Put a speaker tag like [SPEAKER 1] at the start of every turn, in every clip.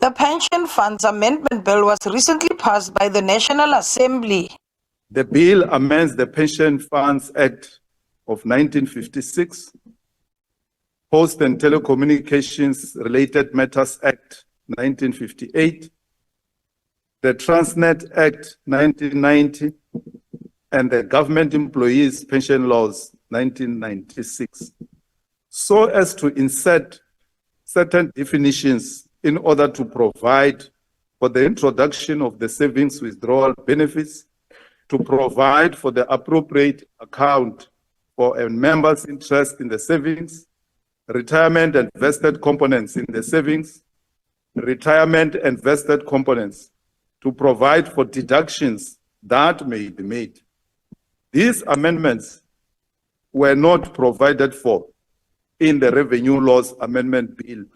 [SPEAKER 1] The Pension Funds Amendment Bill was recently passed by the National Assembly.
[SPEAKER 2] The bill amends the Pension Funds Act of 1956, Post and Telecommunications Related Matters Act 1958, the Transnet Act 1990, and the Government Employees Pension Laws 1996, so as to insert certain definitions in order to provide for the introduction of the savings withdrawal benefits, to provide for the appropriate account for a member's interest in the savings, retirement and vested components in the savings, retirement and vested components, to provide for deductions that may be made. These amendments were not provided for in the Revenue Laws Amendment Bill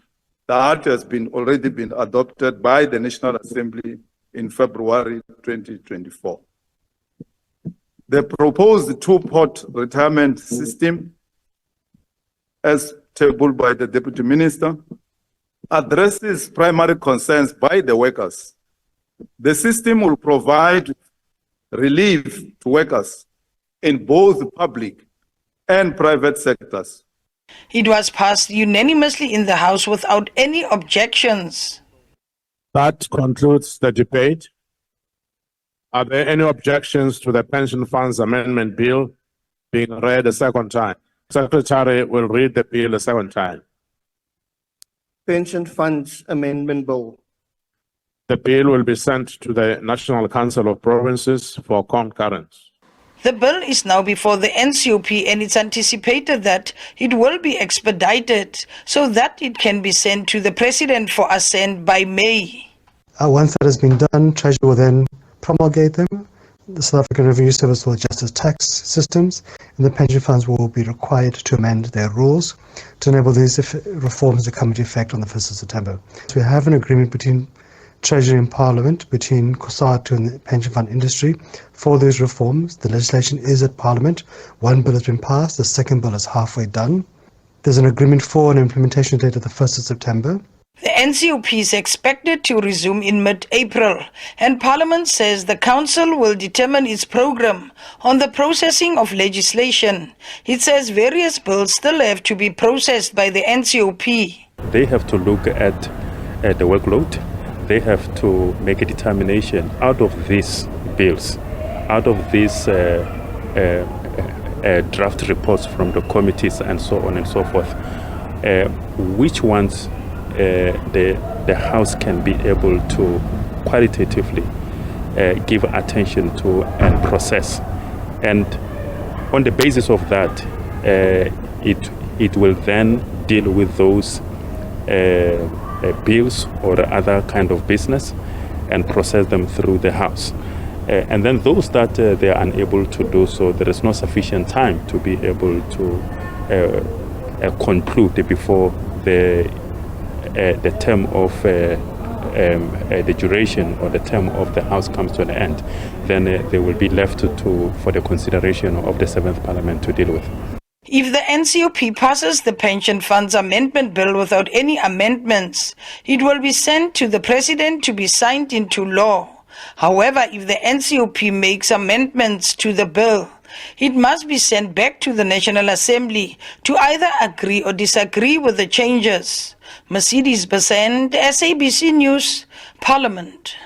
[SPEAKER 2] that has already been adopted by the National Assembly in February 2024. The proposed two-pot retirement system, as tabled by the Deputy Minister, addresses primary concerns by the workers. The system will provide relief to workers in both public and private sectors.
[SPEAKER 1] It was passed unanimously in the House without any objections.
[SPEAKER 3] That concludes the debate. Are there any objections to the Pension Funds Amendment Bill being read a second time? Secretary will read the bill a second time.
[SPEAKER 4] Pension Funds Amendment Bill.
[SPEAKER 3] The bill will be sent to the National Council of Provinces for concurrence.
[SPEAKER 1] The bill is now before the NCOP and it's anticipated that it will be expedited so that it can be sent to the President for assent by May.
[SPEAKER 5] Once that has been done, Treasury will then promulgate them. The South African Revenue Service will adjust its tax systems, and the pension funds will be required to amend their rules to enable these reforms to come into effect on the 1st of September. So we have an agreement between Treasury and Parliament, between COSATU and the pension fund industry for these reforms. The legislation is at Parliament. One bill has been passed, the second bill is halfway done. There's an agreement for an implementation date of the 1st of September.
[SPEAKER 1] The NCOP is expected to resume in mid-April, and Parliament says the Council will determine its program on the processing of legislation. It says various bills still have to be processed by the NCOP.
[SPEAKER 6] They have to look at the workload. They have to make a determination out of these bills, out of these draft reports from the committees and so on and so forth, which ones the House can be able to qualitatively give attention to and process. And on the basis of that, it will then deal with those bills or other kind of business and process them through the House. And then those that they are unable to do so, there is no sufficient time to be able to conclude before the term of the duration or the term of the House comes to an end. Then they will be left for the consideration of the 7th Parliament to deal with.
[SPEAKER 1] If the NCOP passes the Pension Funds Amendment Bill without any amendments, it will be sent to the President to be signed into law. However, if the NCOP makes amendments to the bill, it must be sent back to the National Assembly to either agree or disagree with the changes. Besent, SABC News, Parliament.